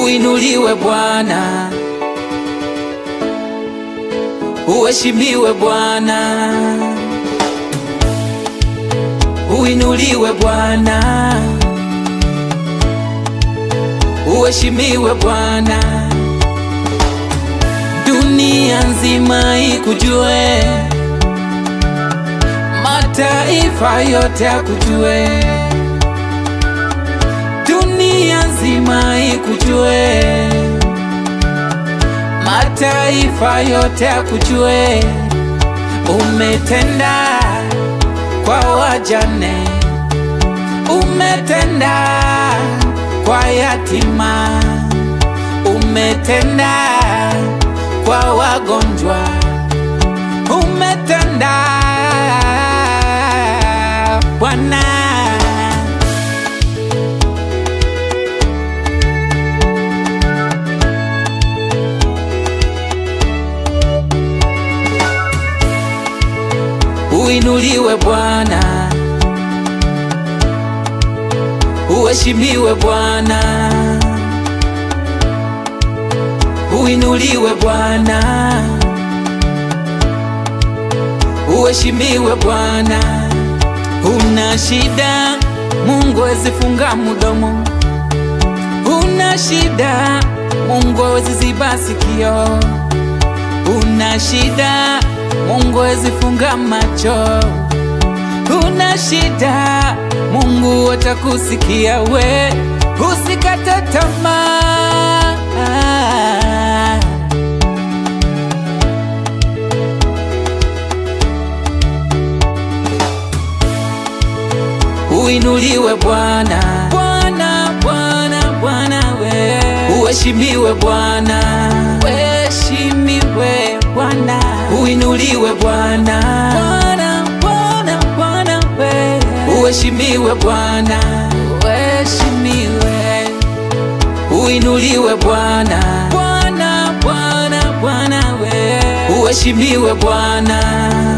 Uinuliwe Bwana, uheshimiwe Bwana. Uinuliwe Bwana, uheshimiwe Bwana. Dunia nzima ikujue, mataifa yote akujue. Dunia nzima ikujue, mataifa yote akujue. Umetenda kwa wajane, umetenda kwa yatima, umetenda kwa wagonjwa, umetenda Bwana. Uinuliwe Bwana, uheshimiwe Bwana. Uinuliwe Bwana, uheshimiwe Bwana. Una shida, Mungu hawezi funga mdomo. Una shida, Mungu hawezi ziba sikio. Una shida, Mungu hawezi funga macho. Una shida, Mungu atakusikia we. Usikate tamaa. Uinuliwe Bwana, Bwana, Bwana, Bwana we. Uheshimiwe Bwana, uheshimiwe Bwana. Uinuliwe Bwana, Bwana, Bwana, Bwana we. Uheshimiwe Bwana, uheshimiwe. Uinuliwe Bwana, Bwana, Bwana, Bwana we. Uheshimiwe Bwana,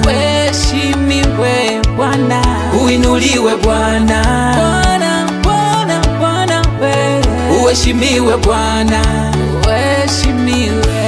uheshimiwe Bwana. Uinuliwe Bwana, Bwana, Bwana, Bwana we. Uheshimiwe Bwana, uheshimiwe.